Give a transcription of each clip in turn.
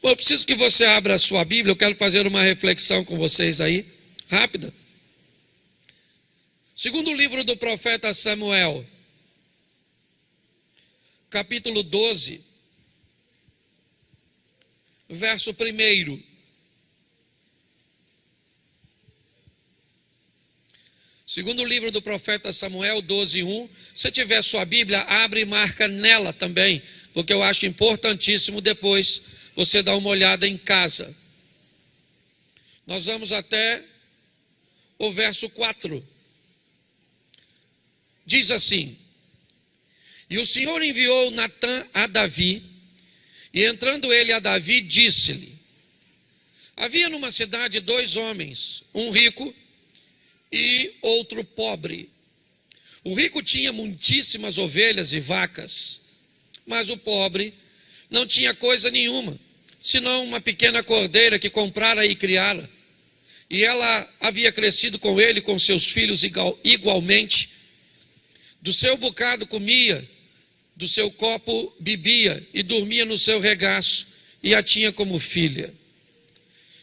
Bom, eu preciso que você abra a sua Bíblia, eu quero fazer uma reflexão com vocês aí, rápida. Segundo livro do profeta Samuel, capítulo 12, verso 1. Segundo livro do profeta Samuel 12:1. Se tiver sua Bíblia, abre e marca nela também, porque eu acho importantíssimo depois você dar uma olhada em casa. Nós vamos até o verso 4. Diz assim: E o Senhor enviou Natã a Davi, e entrando ele a Davi, disse-lhe: Havia numa cidade 2 homens, um rico e outro pobre. O rico tinha muitíssimas ovelhas e vacas, mas o pobre não tinha coisa nenhuma, senão uma pequena cordeira que comprara e criara. E ela havia crescido com ele, com seus filhos igualmente. Do seu bocado comia, do seu copo bebia, e dormia no seu regaço, e a tinha como filha.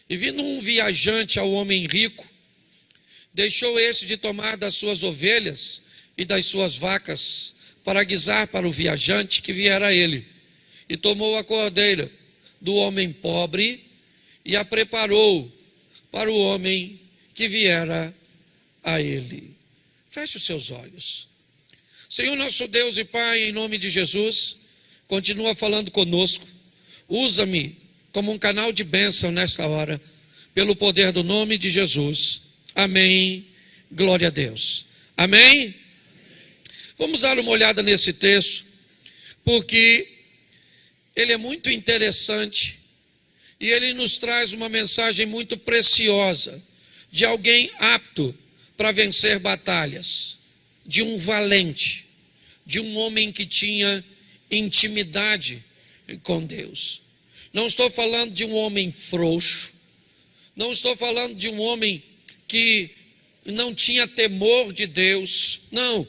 E vindo um viajante ao homem rico, deixou este de tomar das suas ovelhas e das suas vacas, para guisar para o viajante que viera a ele, e tomou a cordeira do homem pobre, e a preparou para o homem que viera a ele. Feche os seus olhos. Senhor nosso Deus e Pai, em nome de Jesus, continua falando conosco. Usa-me como um canal de bênção nesta hora, pelo poder do nome de Jesus. Amém. Glória a Deus. Amém? Vamos dar uma olhada nesse texto, porque ele é muito interessante e ele nos traz uma mensagem muito preciosa de alguém apto para vencer batalhas, de um valente, de um homem que tinha intimidade com Deus. Não estou falando de um homem frouxo, não estou falando de um homem que não tinha temor de Deus, não.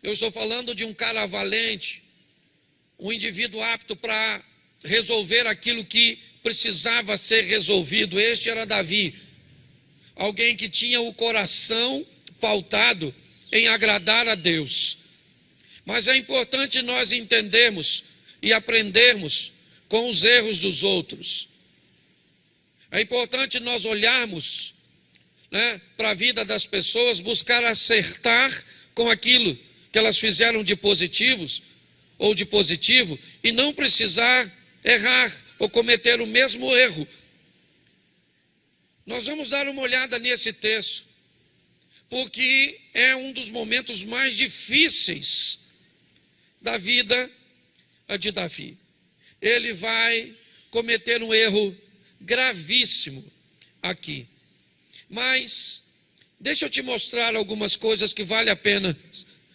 Eu estou falando de um cara valente, um indivíduo apto para resolver aquilo que precisava ser resolvido. Este era Davi, alguém que tinha o coração pautado em agradar a Deus. Mas é importante nós entendermos e aprendermos com os erros dos outros. É importante nós olharmos, para a vida das pessoas, buscar acertar com aquilo que elas fizeram de positivos ou de positivo, e não precisar errar ou cometer o mesmo erro. Nós vamos dar uma olhada nesse texto, porque é um dos momentos mais difíceis da vida de Davi. Ele vai cometer um erro gravíssimo aqui. Mas deixa eu te mostrar algumas coisas que vale a pena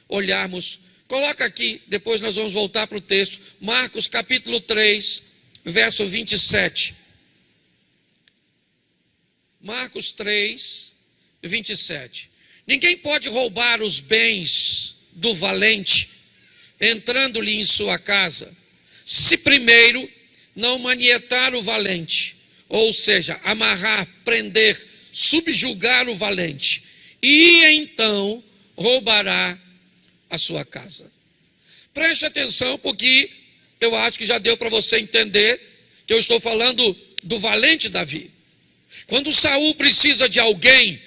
olharmos. Coloca aqui, depois nós vamos voltar para o texto. Marcos capítulo 3, verso 27. Marcos 3, 27. Ninguém pode roubar os bens do valente, entrando-lhe em sua casa, se primeiro não manietar o valente, ou seja, amarrar, prender, subjugar o valente, e então roubará a sua casa. Preste atenção, porque eu acho que já deu para você entender que eu estou falando do valente Davi. Quando Saul precisa de alguém,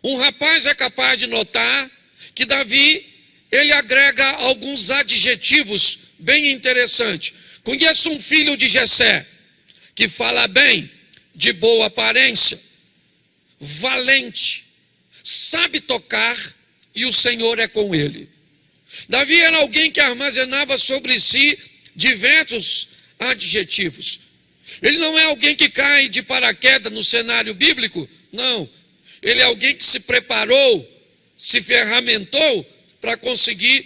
um rapaz é capaz de notar que Davi, ele agrega alguns adjetivos bem interessantes. Conheço um filho de Jessé, que fala bem, de boa aparência, valente, sabe tocar, e o Senhor é com ele. Davi era alguém que armazenava sobre si diversos adjetivos. Ele não é alguém que cai de paraquedas no cenário bíblico, não. Ele é alguém que se preparou, se ferramentou para conseguir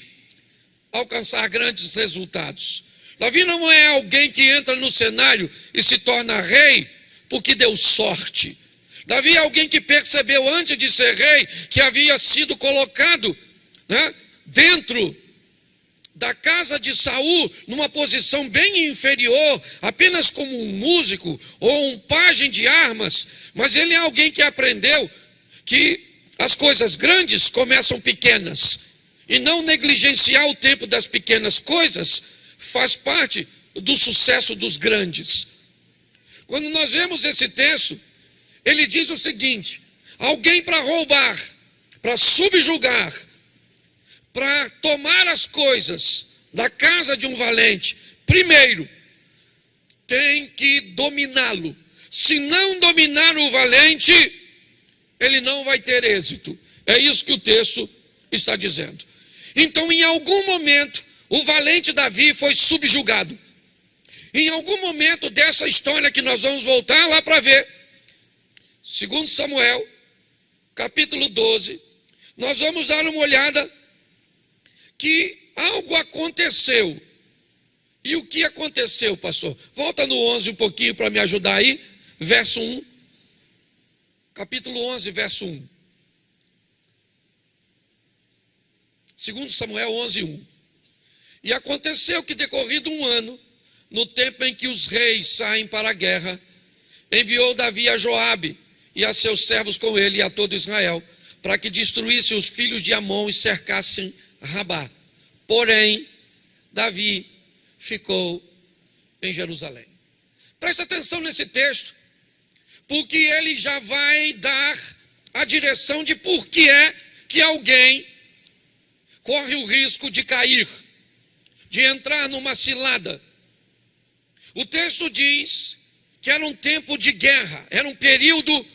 alcançar grandes resultados. Davi não é alguém que entra no cenário e se torna rei porque deu sorte. Davi é alguém que percebeu antes de ser rei que havia sido colocado dentro da casa de Saul numa posição bem inferior, apenas como um músico ou um pajem de armas, mas ele é alguém que aprendeu que as coisas grandes começam pequenas, e não negligenciar o tempo das pequenas coisas faz parte do sucesso dos grandes. Quando nós vemos esse texto, ele diz o seguinte: alguém para roubar, para subjugar, para tomar as coisas da casa de um valente, primeiro tem que dominá-lo. Se não dominar o valente, ele não vai ter êxito. É isso que o texto está dizendo. Então, em algum momento, o valente Davi foi subjugado. Em algum momento dessa história que nós vamos voltar lá para ver, 2 Samuel, capítulo 12, nós vamos dar uma olhada que algo aconteceu. E o que aconteceu, pastor? Volta no 11 um pouquinho para me ajudar aí, verso 1. Capítulo 11, verso 1. 2 Samuel 11, 1. E aconteceu que, decorrido um ano, no tempo em que os reis saem para a guerra, enviou Davi a Joabe e a seus servos com ele e a todo Israel, para que destruíssem os filhos de Amon e cercassem Rabá. Porém, Davi ficou em Jerusalém. Preste atenção nesse texto, porque ele já vai dar a direção de por que é que alguém corre o risco de cair, de entrar numa cilada. O texto diz que era um tempo de guerra, era um período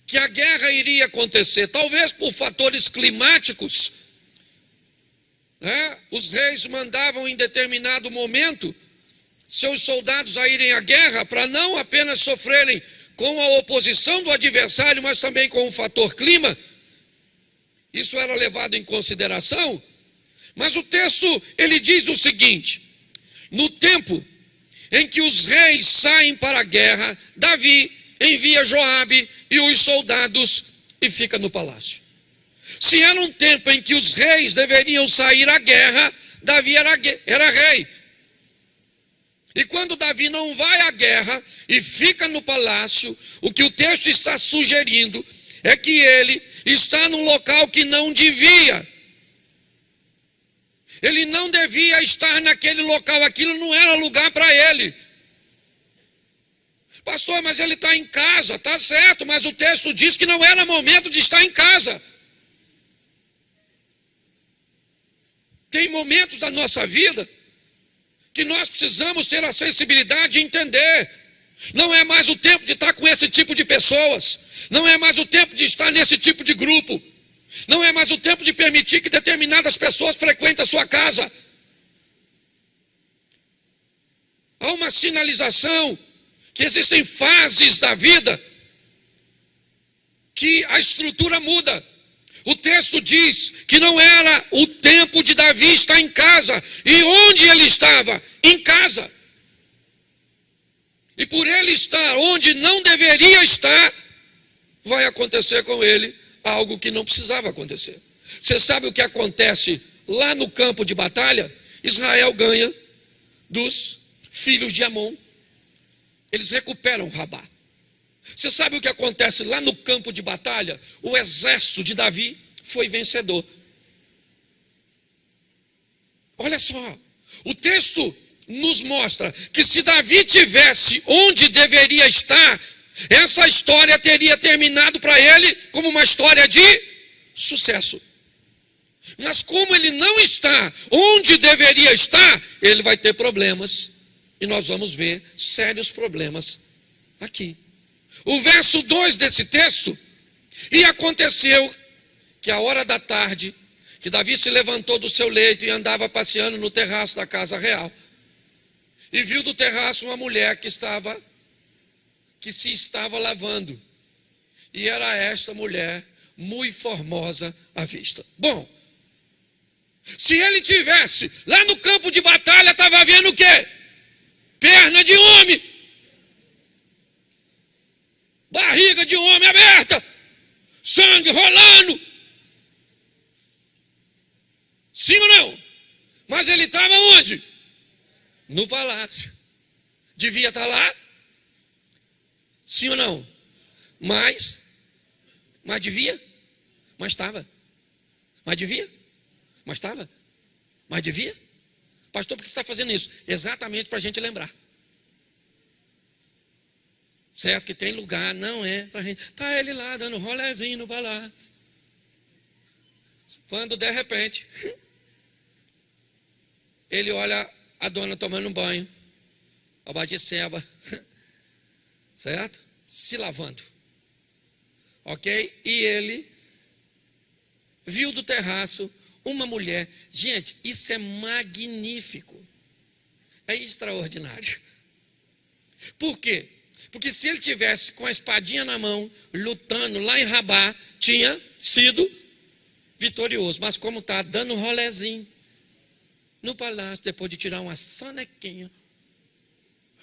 que a guerra iria acontecer, talvez por fatores climáticos, né? Os reis mandavam em determinado momento seus soldados a irem à guerra para não apenas sofrerem com a oposição do adversário, mas também com o fator clima. Isso era levado em consideração. Mas o texto, ele diz o seguinte: no tempo em que os reis saem para a guerra, Davi envia Joabe e os soldados e fica no palácio. Se era um tempo em que os reis deveriam sair à guerra, Davi era rei. E quando Davi não vai à guerra e fica no palácio, o que o texto está sugerindo é que ele está num local que não devia. Ele não devia estar naquele local, aquilo não era lugar para ele. Pastor, mas ele está em casa, está certo, mas o texto diz que não era momento de estar em casa. Tem momentos da nossa vida que nós precisamos ter a sensibilidade de entender. Não é mais o tempo de estar com esse tipo de pessoas. Não é mais o tempo de estar nesse tipo de grupo. Não é mais o tempo de permitir que determinadas pessoas frequentem a sua casa. Há uma sinalização que existem fases da vida que a estrutura muda. O texto diz que não era o tempo de Davi estar em casa. E onde ele estava? Em casa. E por ele estar onde não deveria estar, vai acontecer com ele algo que não precisava acontecer. Você sabe o que acontece lá no campo de batalha? Israel ganha dos filhos de Amon. Eles recuperam Rabá. Você sabe o que acontece lá no campo de batalha? O exército de Davi foi vencedor. Olha só, o texto nos mostra que se Davi tivesse onde deveria estar, essa história teria terminado para ele como uma história de sucesso. Mas como ele não está onde deveria estar, ele vai ter problemas. E nós vamos ver sérios problemas aqui. O verso 2 desse texto: e aconteceu que a hora da tarde, que Davi se levantou do seu leito e andava passeando no terraço da casa real, e viu do terraço uma mulher que se estava lavando, e era esta mulher muito formosa à vista. Bom, se ele tivesse lá no campo de batalha, estava vendo o quê? Perna de homem, barriga de homem aberta, sangue rolando. Sim ou não? Mas Estava onde? No palácio. Devia estar lá? Sim ou não? Mas devia? Mas estava. Mas devia? Mas estava? Mas devia? Pastor, por que você está fazendo isso? Exatamente para a gente lembrar. Certo que tem lugar, não é para a gente. Está ele lá dando rolezinho no palácio. Quando de repente ele olha a dona tomando um banho, a Batseba, certo? Se lavando. Ok? E ele viu do terraço uma mulher. Gente, isso é magnífico. É extraordinário. Por quê? Porque se ele tivesse com a espadinha na mão, lutando lá em Rabá, tinha sido vitorioso. Mas como está dando um rolezinho no palácio, depois de tirar uma sonequinha,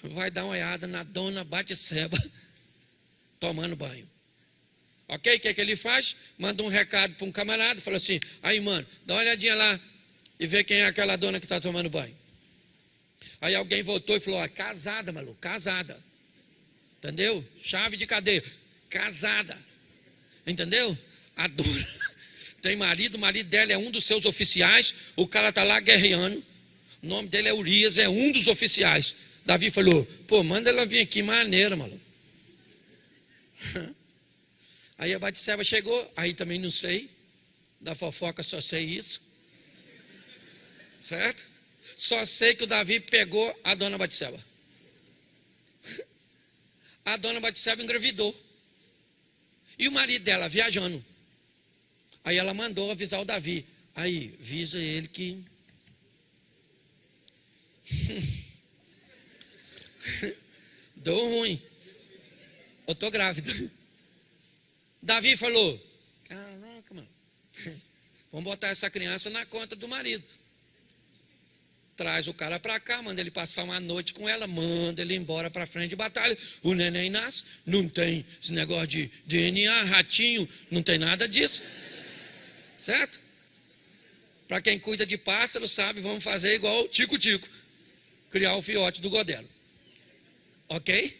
vai dar uma olhada na dona Batseba tomando banho. Ok? O que é que ele faz? Manda um recado para um camarada, fala assim: aí mano, dá uma olhadinha lá e vê quem é aquela dona que está tomando banho. Aí alguém voltou e falou: casada, maluco, casada. Entendeu? Chave de cadeia. Casada. Entendeu? A dona tem marido, o marido dela é um dos seus oficiais, o cara está lá guerreando, o nome dele é Urias, é um dos oficiais. Davi falou: pô, manda ela vir aqui, maneira, maluco. Aí a Batseba chegou, aí também não sei, da fofoca só sei isso. Certo? Só sei que o Davi pegou a dona Batseba. A dona Batseba engravidou. E o marido dela viajando. Aí ela mandou avisar o Davi. Aí, avisa ele que deu ruim. Eu estou grávida. Davi falou: caraca, mano, vamos botar essa criança na conta do marido. Traz o cara para cá, manda ele passar uma noite com ela, manda ele embora para frente de batalha. O neném nasce, não tem esse negócio de DNA, ratinho, não tem nada disso. Certo? Para quem cuida de pássaro sabe, vamos fazer igual o Tico-Tico, criar o fiote do Godelo. Ok?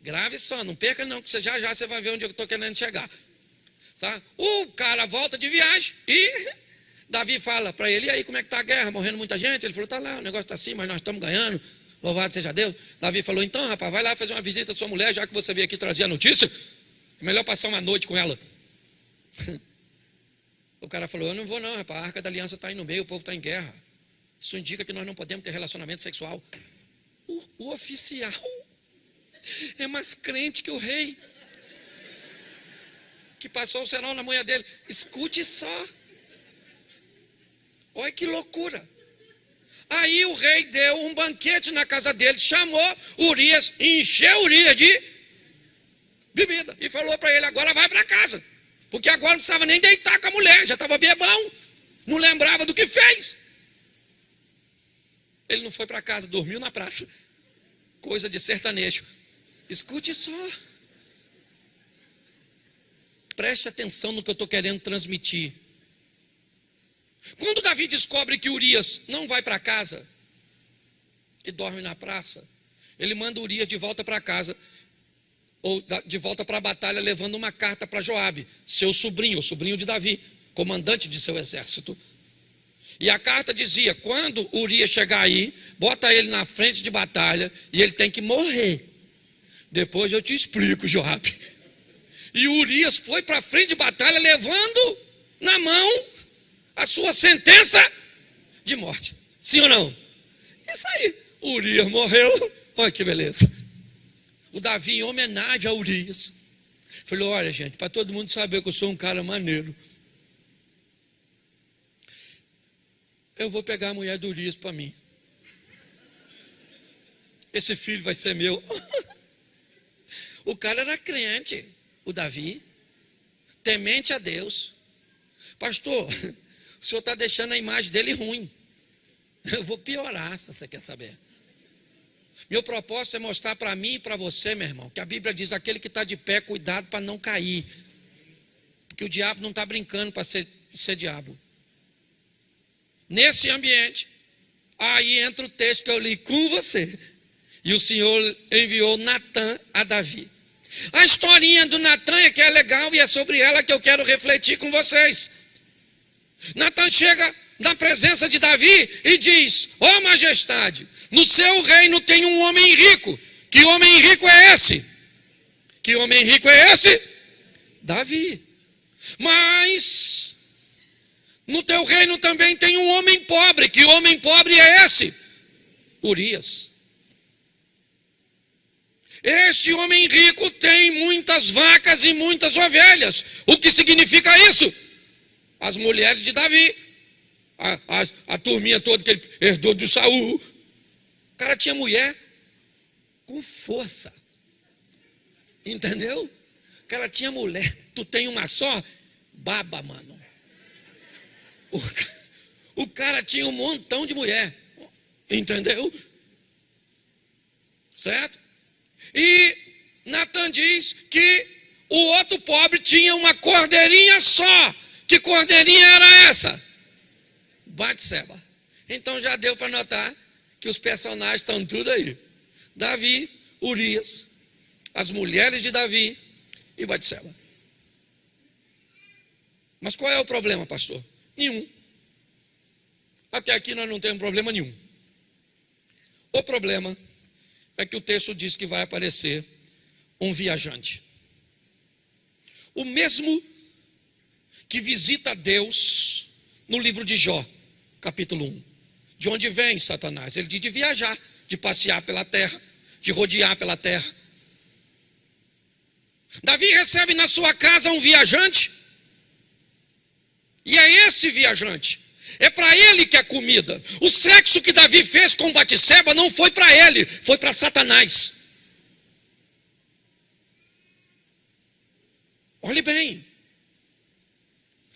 Grave só, não perca não, que você já você vai ver onde eu estou querendo chegar. Sabe? O cara volta de viagem e Davi fala para ele: e aí, como é que está a guerra? Morrendo muita gente? Ele falou: está lá, o negócio está assim, mas nós estamos ganhando, louvado seja Deus. Davi falou: então, rapaz, vai lá fazer uma visita à sua mulher, já que você veio aqui trazer a notícia, é melhor passar uma noite com ela. O cara falou: eu não vou não, rapaz, a Arca da Aliança está aí no meio, o povo está em guerra. Isso indica que nós não podemos ter relacionamento sexual. O oficial é mais crente que o rei, que passou o serão na mulher dele. Escute só. Olha que loucura. Aí o rei deu um banquete na casa dele, chamou Urias, encheu Urias de bebida e falou para ele: agora vai para casa, porque agora não precisava nem deitar com a mulher, já estava bebão, não lembrava do que fez. Ele não foi para casa, dormiu na praça. Coisa de sertanejo. Escute só. Preste atenção no que eu estou querendo transmitir. Quando Davi descobre que Urias não vai para casa e dorme na praça, ele manda Urias de volta para casa, ou de volta para a batalha, levando uma carta para Joabe, seu sobrinho, o sobrinho de Davi, comandante de seu exército. E a carta dizia: quando Urias chegar aí, bota ele na frente de batalha e ele tem que morrer. Depois eu te explico, Joabe. E Urias foi para a frente de batalha levando na mão a sua sentença de morte. Sim ou não? Isso aí. Urias morreu. Olha que beleza. O Davi, em homenagem a Urias, falou: olha, gente, para todo mundo saber que eu sou um cara maneiro, eu vou pegar a mulher do Urias para mim. Esse filho vai ser meu. O cara era crente, o Davi, temente a Deus. Pastor, o senhor está deixando a imagem dele ruim. Eu vou piorar, se você quer saber. Meu propósito é mostrar para mim e para você, meu irmão, que a Bíblia diz: aquele que está de pé, cuidado para não cair. Porque o diabo não está brincando para ser diabo. Nesse ambiente, aí entra o texto que eu li com você. E o Senhor enviou Natã a Davi. A historinha do Natã é que é legal e é sobre ela que eu quero refletir com vocês. Natã chega na presença de Davi e diz: ó majestade, no seu reino tem um homem rico. Que homem rico é esse? Que homem rico é esse? Davi. Mas no teu reino também tem um homem pobre. Que homem pobre é esse? Urias. Este homem rico tem muitas vacas e muitas ovelhas. O que significa isso? As mulheres de Davi, a turminha toda que ele herdou de Saul. O cara tinha mulher com força. Entendeu? O cara tinha mulher. Tu tem uma só? Baba, mano. O cara tinha um montão de mulher. Entendeu? Certo? E Natã diz que o outro pobre tinha uma cordeirinha só. Que cordeirinha era essa? Batseba. Então já deu para notar que os personagens estão tudo aí. Davi, Urias, as mulheres de Davi e Batseba. Mas qual é o problema, pastor? Nenhum. Até aqui nós não temos problema nenhum. O problema é que o texto diz que vai aparecer um viajante. O mesmo que visita Deus no livro de Jó, capítulo 1. De onde vem Satanás? Ele diz de viajar, de passear pela terra, de rodear pela terra. Davi recebe na sua casa um viajante, e é esse viajante. É para ele que é comida. O sexo que Davi fez com Batseba não foi para ele, foi para Satanás. Olhe bem.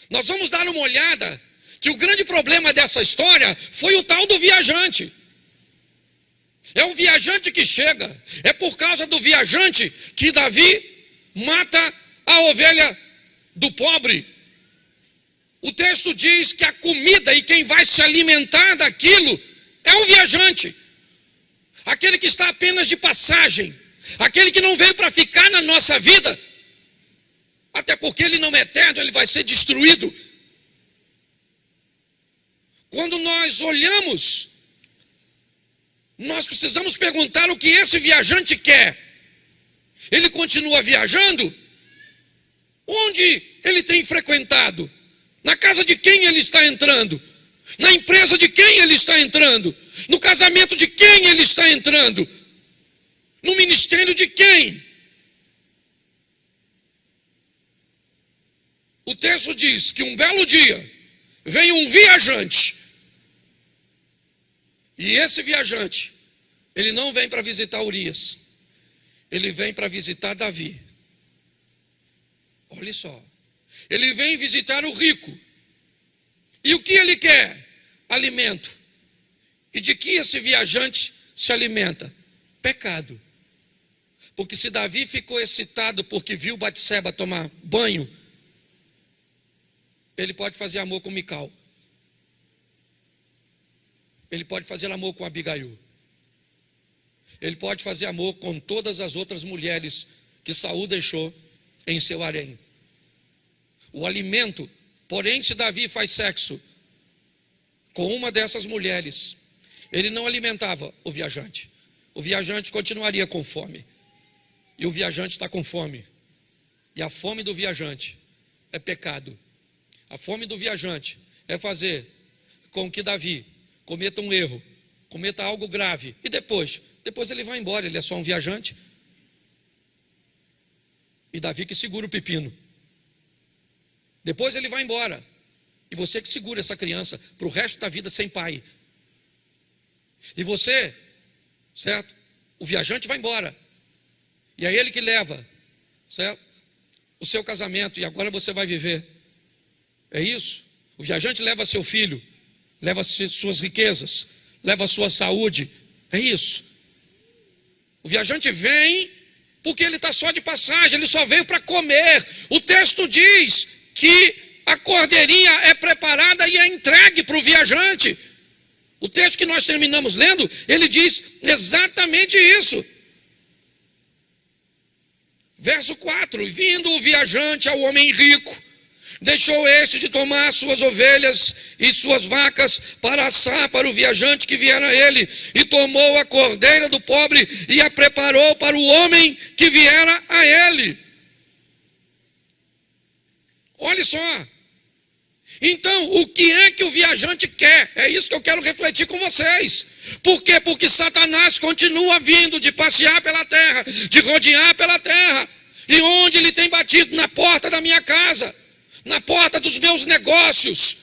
Nós vamos dar uma olhada que o grande problema dessa história foi o tal do viajante. É o viajante que chega. É por causa do viajante que Davi mata a ovelha do pobre. O texto diz que a comida e quem vai se alimentar daquilo é o viajante. Aquele que está apenas de passagem. Aquele que não veio para ficar na nossa vida. Até porque ele não é eterno, ele vai ser destruído. Quando nós olhamos, nós precisamos perguntar o que esse viajante quer. Ele continua viajando? Onde ele tem frequentado? Na casa de quem ele está entrando? Na empresa de quem ele está entrando? No casamento de quem ele está entrando? No ministério de quem? O texto diz que um belo dia vem um viajante. E esse viajante, ele não vem para visitar Urias. Ele vem para visitar Davi. Olha só. Ele vem visitar o rico. E o que ele quer? Alimento. E de que esse viajante se alimenta? Pecado. Porque se Davi ficou excitado porque viu Batseba tomar banho, ele pode fazer amor com Mical. Ele pode fazer amor com Abigail. Ele pode fazer amor com todas as outras mulheres que Saul deixou em seu harém. O alimento, porém, se Davi faz sexo com uma dessas mulheres, ele não alimentava o viajante. O viajante continuaria com fome. E o viajante está com fome. E a fome do viajante é pecado. A fome do viajante é fazer com que Davi cometa um erro, cometa algo grave. E depois ele vai embora, ele é só um viajante. E Davi que segura o pepino. Depois ele vai embora. E você que segura essa criança para o resto da vida sem pai. E você, certo? O viajante vai embora. E é ele que leva, certo? O seu casamento. E agora você vai viver. É isso? O viajante leva seu filho, leva suas riquezas, leva sua saúde. É isso. O viajante vem porque ele está só de passagem, ele só veio para comer. O texto diz que a cordeirinha é preparada e é entregue para o viajante. O texto que nós terminamos lendo, ele diz exatamente isso. Verso 4: vindo o viajante ao homem rico, deixou este de tomar suas ovelhas e suas vacas para assar para o viajante que viera a ele, e tomou a cordeira do pobre e a preparou para o homem que viera a ele. Olha só. Então, o que é que o viajante quer? É isso que eu quero refletir com vocês. Por quê? Porque Satanás continua vindo de passear pela terra, de rodear pela terra. E onde ele tem batido? Na porta da minha casa, na porta dos meus negócios,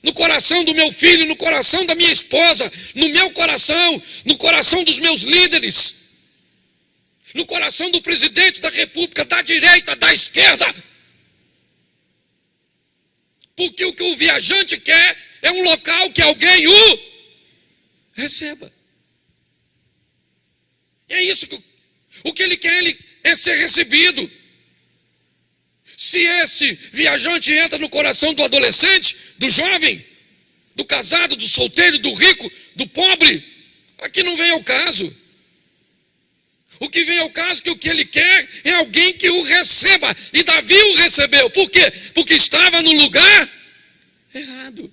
no coração do meu filho, no coração da minha esposa, no meu coração, no coração dos meus líderes, no coração do presidente da república, da direita, da esquerda. Porque o que o viajante quer é um local que alguém o receba. É isso que o que ele quer, ele é ser recebido. Se esse viajante entra no coração do adolescente, do jovem, do casado, do solteiro, do rico, do pobre, aqui não vem ao caso. O que vem ao caso é que o que ele quer é alguém que o receba. E Davi o recebeu. Por quê? Porque estava no lugar errado.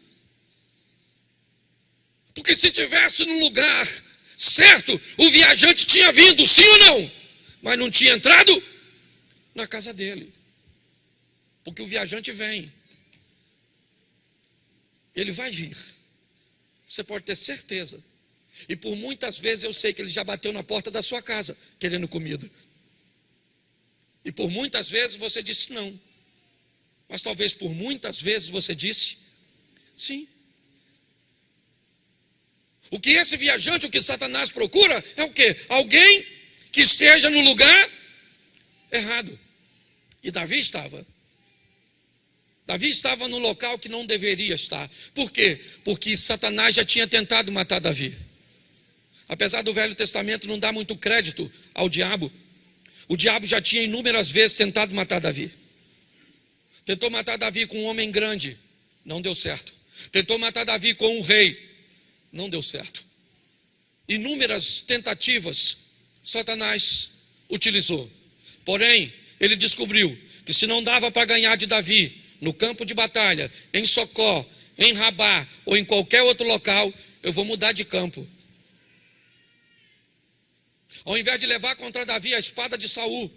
Porque se estivesse no lugar certo, o viajante tinha vindo, sim ou não? Mas não tinha entrado na casa dele. Porque o viajante vem. Ele vai vir. Você pode ter certeza. E por muitas vezes eu sei que ele já bateu na porta da sua casa, querendo comida. E por muitas vezes você disse não. Mas talvez por muitas vezes você disse sim. O que esse viajante, o que Satanás procura é o quê? Alguém que esteja no lugar errado. E Davi estava. Davi estava no local que não deveria estar. Por quê? Porque Satanás já tinha tentado matar Davi. Apesar do Velho Testamento não dar muito crédito ao diabo, o diabo já tinha inúmeras vezes tentado matar Davi. Tentou matar Davi com um homem grande, não deu certo. Tentou matar Davi com um rei, não deu certo. Inúmeras tentativas Satanás utilizou. Porém, ele descobriu que se não dava para ganhar de Davi no campo de batalha, em Socó, em Rabá ou em qualquer outro local, eu vou mudar de campo. Ao invés de levar contra Davi a espada de Saul,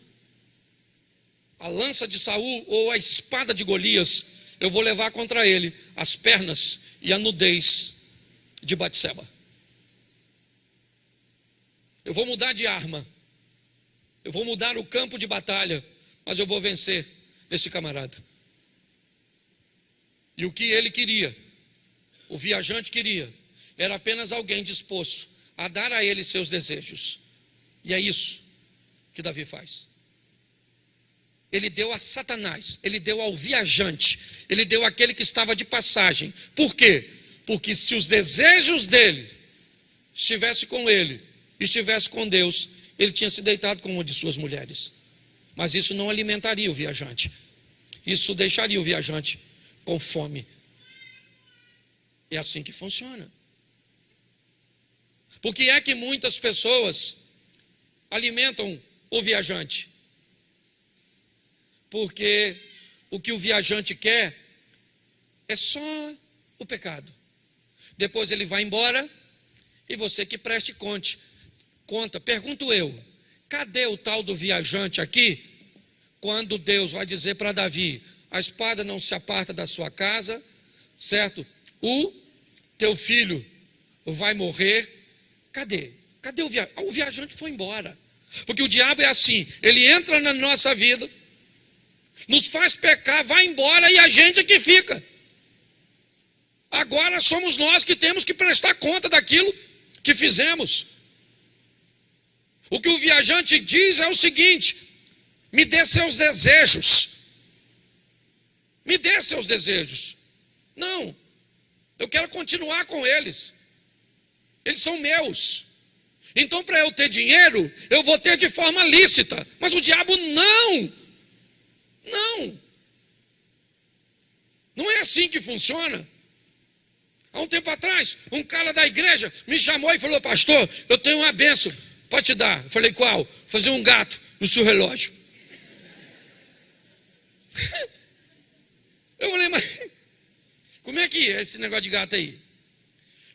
a lança de Saul ou a espada de Golias, eu vou levar contra ele as pernas e a nudez de Batseba. Eu vou mudar de arma, eu vou mudar o campo de batalha, mas eu vou vencer esse camarada. E o que ele queria, o viajante queria, era apenas alguém disposto a dar a ele seus desejos. E é isso que Davi faz. Ele deu a Satanás, ele deu ao viajante, ele deu àquele que estava de passagem. Por quê? Porque se os desejos dele estivesse com ele, estivesse com Deus, ele tinha se deitado com uma de suas mulheres. Mas isso não alimentaria o viajante. Isso deixaria o viajante com fome. É assim que funciona. Por que é que muitas pessoas alimentam o viajante? Porque o que o viajante quer é só o pecado. Depois ele vai embora e você que preste conta. Pergunto eu, cadê o tal do viajante aqui? Quando Deus vai dizer para Davi, a espada não se aparta da sua casa, certo? O teu filho vai morrer. Cadê? Cadê o viajante? O viajante foi embora. Porque o diabo é assim, ele entra na nossa vida, nos faz pecar, vai embora e a gente é que fica. Agora somos nós que temos que prestar conta daquilo que fizemos. O que o viajante diz é o seguinte: me dê seus desejos. Me dê seus desejos. Não, eu quero continuar com eles. Eles são meus. Então, para eu ter dinheiro, eu vou ter de forma lícita. Mas o diabo não. Não é assim que funciona. Há um tempo atrás, um cara da igreja me chamou e falou: pastor, eu tenho uma bênção para te dar. Eu falei: qual? Fazer um gato no seu relógio. Eu falei: mas como é que é esse negócio de gato aí?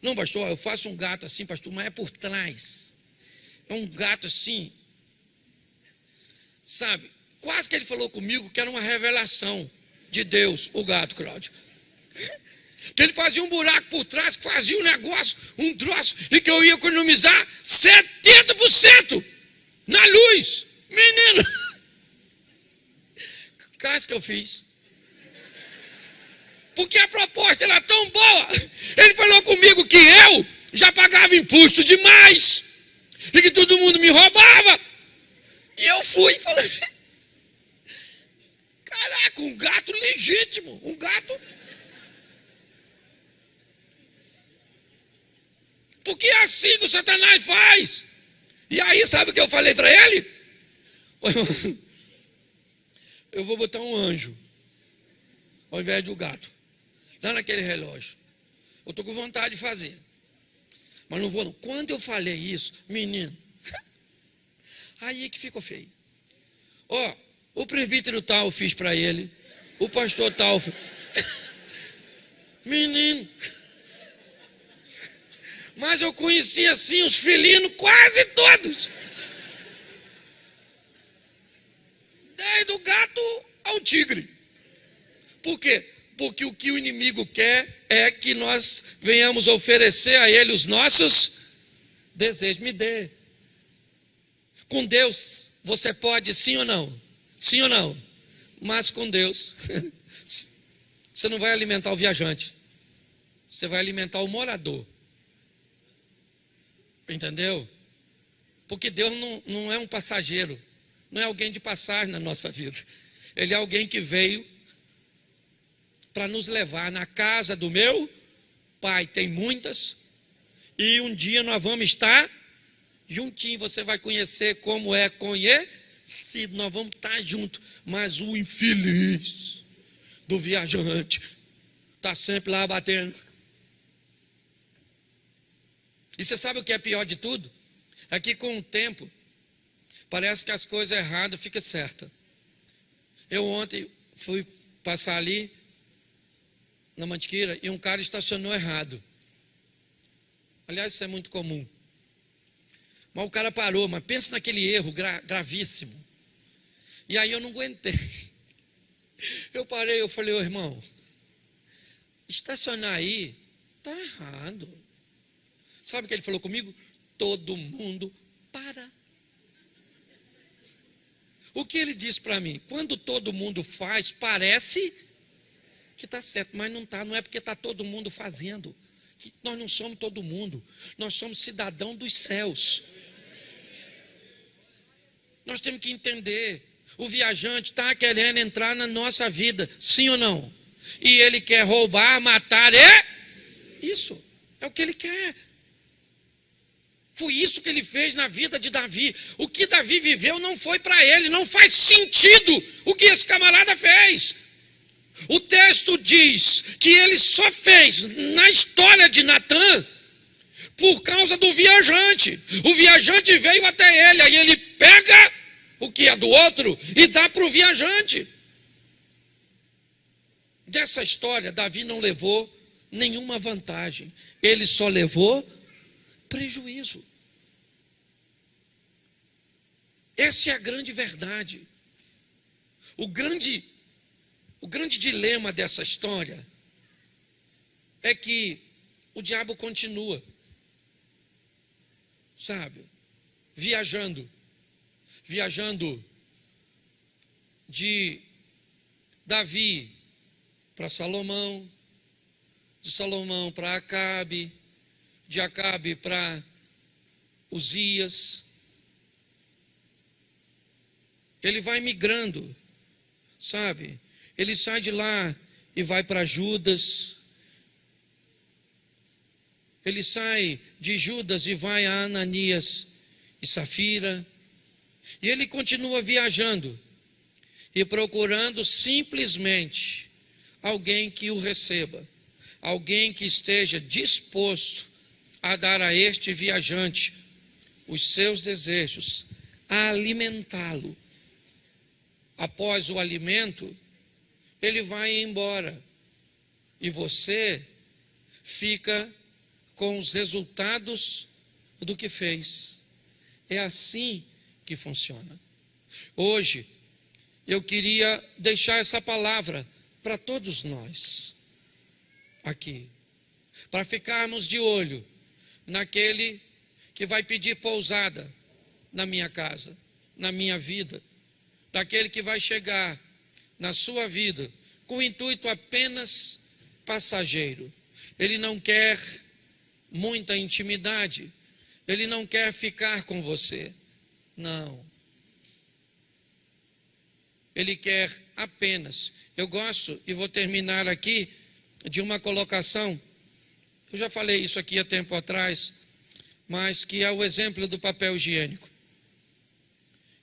Não, pastor, eu faço um gato assim, pastor, mas é por trás. É um gato assim, sabe? Quase que ele falou comigo que era uma revelação de Deus, o gato, Cláudio. Que ele fazia um buraco por trás, que fazia um negócio, um troço, e que eu ia economizar 70% na luz. Menino, quase que eu fiz. Porque a proposta era tão boa. Ele falou comigo que eu já pagava imposto demais, e que todo mundo me roubava. E eu fui e falei: caraca, um gato legítimo, um gato. Porque é assim que o Satanás faz. E aí, sabe o que eu falei para ele? Eu vou botar um anjo ao invés de um gato lá naquele relógio. Eu estou com vontade de fazer, mas não vou não. Quando eu falei isso, menino, aí que ficou feio. Ó, o presbítero tal eu fiz para ele, o pastor tal. Menino, mas eu conheci assim os felinos quase todos. Desde o gato ao tigre. Por quê? Porque o que o inimigo quer é que nós venhamos oferecer a ele os nossos desejos. Me dê. Com Deus, você pode sim ou não? Sim ou não? Mas com Deus, você não vai alimentar o viajante. Você vai alimentar o morador. Entendeu? Porque Deus não é um passageiro. Não é alguém de passagem na nossa vida. Ele é alguém que veio para nos levar na casa do meu Pai. Tem muitas. E um dia nós vamos estar juntinho. Você vai conhecer como é conhecido. Nós vamos estar juntos. Mas o infeliz do viajante está sempre lá batendo. E você sabe o que é pior de tudo? É que com o tempo, parece que as coisas erradas ficam certas. Eu ontem fui passar ali na Mantiqueira e um cara estacionou errado. Aliás, isso é muito comum. Mas o cara parou, mas pensa naquele erro gravíssimo. E aí eu não aguentei. Eu parei, eu falei: ô irmão, estacionar aí está errado. Sabe o que ele falou comigo? Todo mundo para. O que ele disse para mim? Quando todo mundo faz, parece que está certo, mas não está. Não é porque está todo mundo fazendo. Que nós não somos todo mundo. Nós somos cidadão dos céus. Nós temos que entender. O viajante está querendo entrar na nossa vida, sim ou não? E ele quer roubar, matar, isso. É o que ele quer. Foi isso que ele fez na vida de Davi. O que Davi viveu não foi para ele, não faz sentido o que esse camarada fez. O texto diz que ele só fez na história de Natã por causa do viajante. O viajante veio até ele, aí ele pega o que é do outro e dá para o viajante. Dessa história, Davi não levou nenhuma vantagem, ele só levou prejuízo. Essa é a grande verdade. O grande dilema dessa história é que o diabo continua, sabe, viajando de Davi para Salomão, de Salomão para Acabe, de Acabe para Uzias. Ele vai migrando, sabe? Ele sai de lá e vai para Judas. Ele sai de Judas e vai a Ananias e Safira. E ele continua viajando e procurando simplesmente alguém que o receba, alguém que esteja disposto a dar a este viajante os seus desejos, a alimentá-lo. Após o alimento, ele vai embora e você fica com os resultados do que fez. É assim que funciona. Hoje, eu queria deixar essa palavra para todos nós aqui, para ficarmos de olho naquele que vai pedir pousada na minha casa, na minha vida, daquele que vai chegar na sua vida com o intuito apenas passageiro. Ele não quer muita intimidade, ele não quer ficar com você, não. Ele quer apenas, eu gosto, e vou terminar aqui, de uma colocação, eu já falei isso aqui há tempo atrás, mas que é o exemplo do papel higiênico.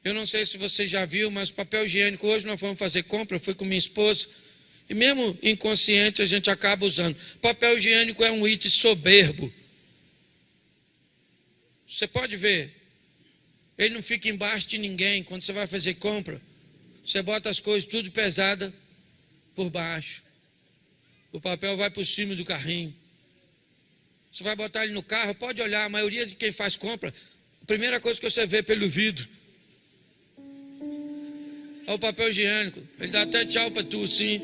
Eu não sei se você já viu, mas papel higiênico, hoje nós fomos fazer compra, eu fui com minha esposa, e mesmo inconsciente a gente acaba usando. Papel higiênico é um item soberbo. Você pode ver, ele não fica embaixo de ninguém. Quando você vai fazer compra, você bota as coisas tudo pesada por baixo. O papel vai por cima do carrinho. Você vai botar ele no carro, pode olhar, a maioria de quem faz compra, a primeira coisa que você vê pelo vidro é o papel higiênico. Ele dá até tchau para tu, sim.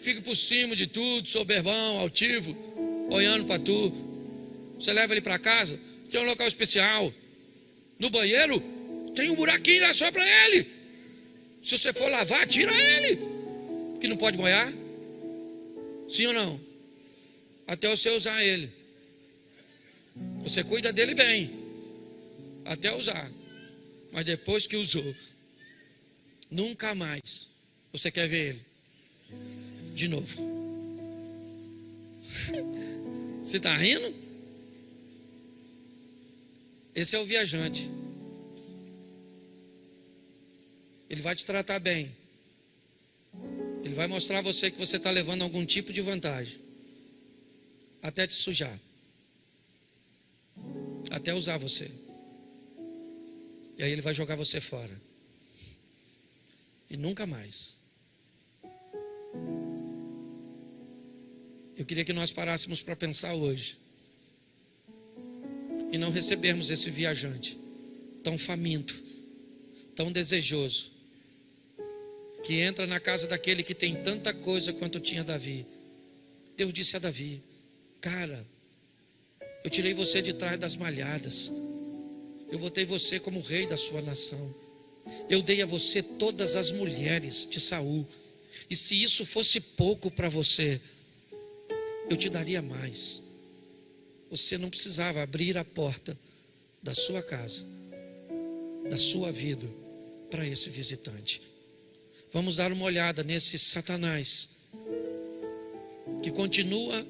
Fica por cima de tudo, soberbão, altivo, olhando para tu. Você leva ele para casa, tem um local especial. No banheiro, tem um buraquinho lá só para ele. Se você for lavar, tira ele, que não pode molhar. Sim ou não? Até você usar ele. Você cuida dele bem, até usar. Mas depois que usou, nunca mais você quer ver ele de novo. Você está rindo? Esse é o viajante. Ele vai te tratar bem. Ele vai mostrar a você que você está levando algum tipo de vantagem, até te sujar, até usar você. E aí ele vai jogar você fora. E nunca mais. Eu queria que nós parássemos para pensar hoje e não recebermos esse viajante tão faminto, tão desejoso, que entra na casa daquele que tem tanta coisa quanto tinha Davi. Deus disse a Davi: cara, eu tirei você de trás das malhadas, eu botei você como rei da sua nação, eu dei a você todas as mulheres de Saul, e se isso fosse pouco para você, eu te daria mais. Você não precisava abrir a porta da sua casa, da sua vida, para esse visitante. Vamos dar uma olhada nesse Satanás, que continua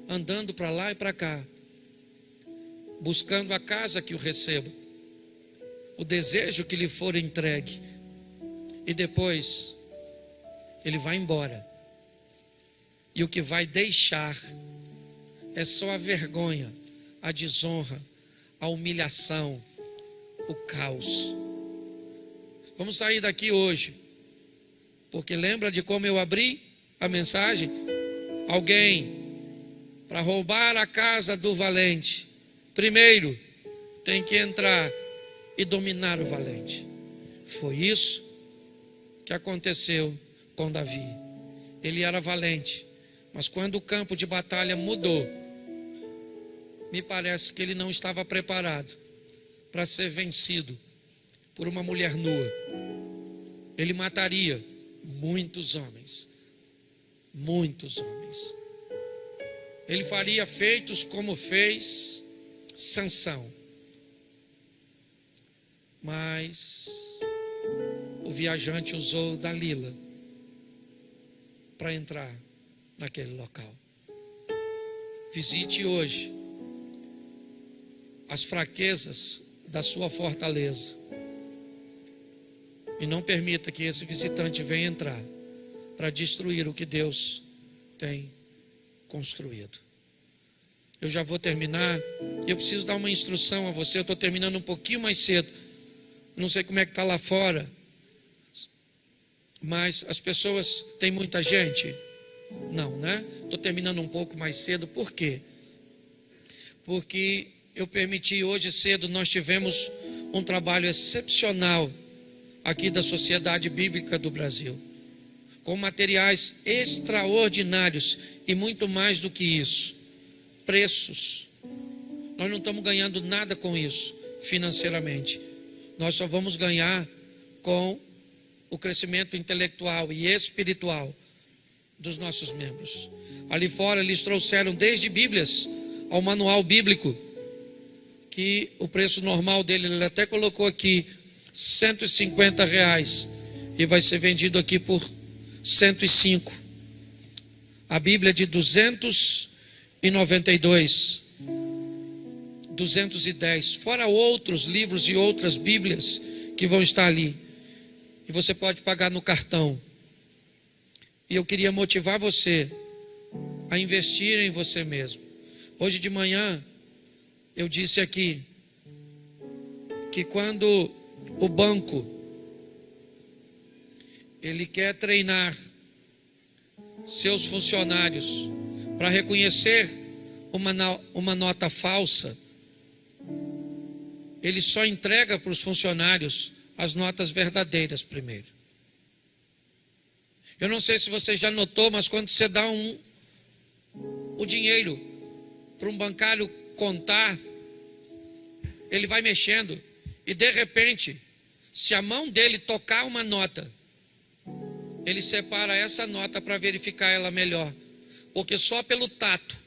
andando para lá e para cá, buscando a casa que o receba, o desejo que lhe for entregue, e depois ele vai embora, e o que vai deixar é só a vergonha, a desonra, a humilhação, o caos. Vamos sair daqui hoje, porque lembra de como eu abri a mensagem? Alguém para roubar a casa do valente, primeiro tem que entrar e dominar o valente. Foi isso que aconteceu com Davi. Ele era valente, mas quando o campo de batalha mudou, me parece que ele não estava preparado para ser vencido por uma mulher nua. Ele mataria muitos homens, muitos homens. Ele faria feitos como fez Sansão. Mas o viajante usou Dalila para entrar naquele local. Visite hoje as fraquezas da sua fortaleza e não permita que esse visitante venha entrar para destruir o que Deus tem construído. Eu já vou terminar. Eu preciso dar uma instrução a você. Eu estou terminando um pouquinho mais cedo. Não sei como é que está lá fora. Mas as pessoas, tem muita gente? Não, né? Estou terminando um pouco mais cedo. Por quê? Porque eu permiti hoje cedo, nós tivemos um trabalho excepcional aqui da Sociedade Bíblica do Brasil, com materiais extraordinários e muito mais do que isso, preços. Nós não estamos ganhando nada com isso financeiramente. Nós só vamos ganhar com o crescimento intelectual e espiritual dos nossos membros. Ali fora eles trouxeram desde Bíblias ao manual bíblico, que o preço normal dele, ele até colocou aqui, R$150, e vai ser vendido aqui por 105. A Bíblia de 292, 210, fora outros livros e outras Bíblias que vão estar ali. E você pode pagar no cartão. E eu queria motivar você a investir em você mesmo. Hoje de manhã eu disse aqui que quando o banco ele quer treinar seus funcionários para reconhecer uma nota falsa, ele só entrega para os funcionários as notas verdadeiras primeiro. Eu não sei se você já notou, mas quando você dá o dinheiro para um bancário contar, ele vai mexendo e de repente, se a mão dele tocar uma nota, ele separa essa nota para verificar ela melhor, porque só pelo tato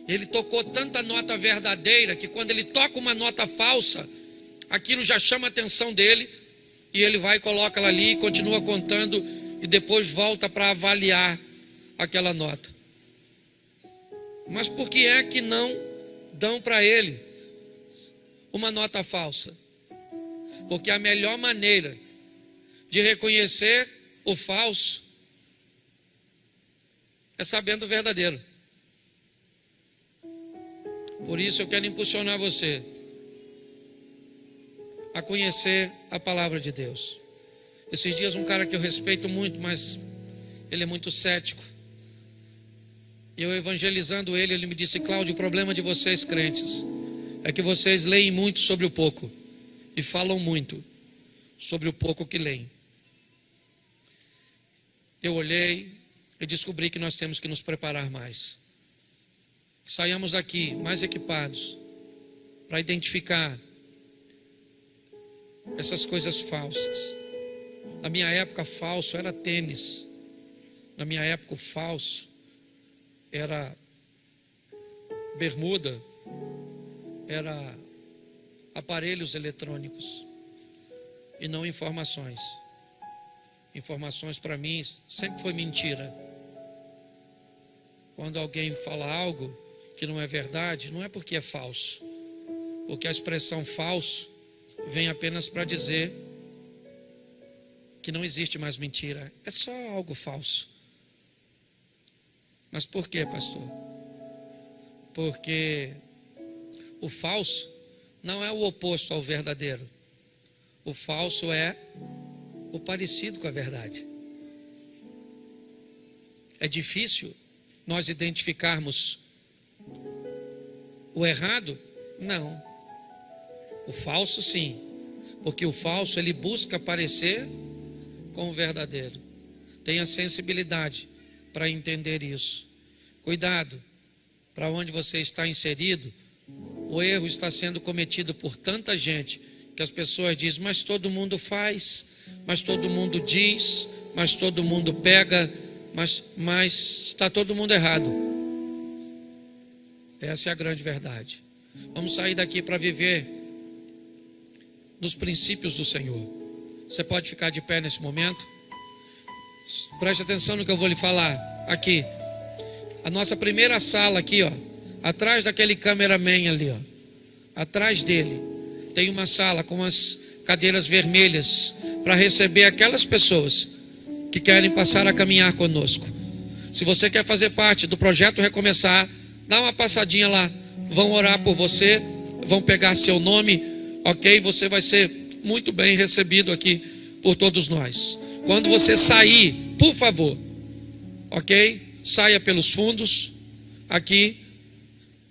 ele tocou tanta nota verdadeira que quando ele toca uma nota falsa, aquilo já chama a atenção dele e ele vai e coloca ela ali e continua contando e depois volta para avaliar aquela nota. Mas por que é que não dão para ele uma nota falsa? Porque a melhor maneira de reconhecer o falso é sabendo o verdadeiro. Por isso eu quero impulsionar você a conhecer a palavra de Deus. Esses dias um cara que eu respeito muito, mas ele é muito cético, e eu evangelizando ele, ele me disse: Cláudio, o problema de vocês crentes é que vocês leem muito sobre o pouco e falam muito sobre o pouco que leem. Eu olhei e descobri que nós temos que nos preparar mais, que saiamos daqui mais equipados para identificar essas coisas falsas. Na minha época, falso era tênis. Na minha época, o falso era bermuda, era aparelhos eletrônicos e não informações. Informações para mim sempre foi mentira. Quando alguém fala algo que não é verdade, não é porque é falso, porque a expressão falso vem apenas para dizer que não existe mais mentira, é só algo falso. Mas por quê, pastor? Porque o falso não é o oposto ao verdadeiro. O falso é o parecido com a verdade. É difícil nós identificarmos o errado? Não. O falso sim, porque o falso ele busca parecer com o verdadeiro. Tenha sensibilidade para entender isso. Cuidado, para onde você está inserido, o erro está sendo cometido por tanta gente que as pessoas dizem: mas todo mundo faz, mas todo mundo diz, mas todo mundo pega, mas está todo mundo errado. Essa é a grande verdade. Vamos sair daqui para viver nos princípios do Senhor. Você pode ficar de pé nesse momento? Preste atenção no que eu vou lhe falar aqui. A nossa primeira sala aqui, ó, atrás daquele cameraman ali, ó, atrás dele tem uma sala com as cadeiras vermelhas para receber aquelas pessoas que querem passar a caminhar conosco. Se você quer fazer parte do projeto Recomeçar, dá uma passadinha lá. Vão orar por você, vão pegar seu nome, ok? Você vai ser muito bem recebido aqui por todos nós. Quando você sair, por favor, ok? Saia pelos fundos, aqui,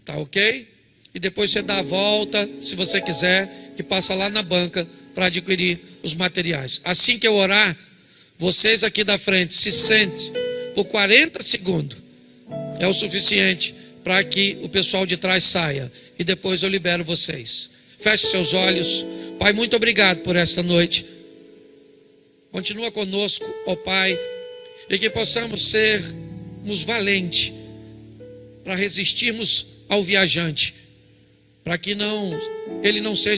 tá ok? E depois você dá a volta, se você quiser, e passa lá na banca para adquirir os materiais. Assim que eu orar, vocês aqui da frente se sentem por 40 segundos. É o suficiente para que o pessoal de trás saia. E depois eu libero vocês. Feche seus olhos. Pai, muito obrigado por esta noite. Continua conosco, ó Pai, e que possamos sermos valentes para resistirmos ao viajante, para que ele não seja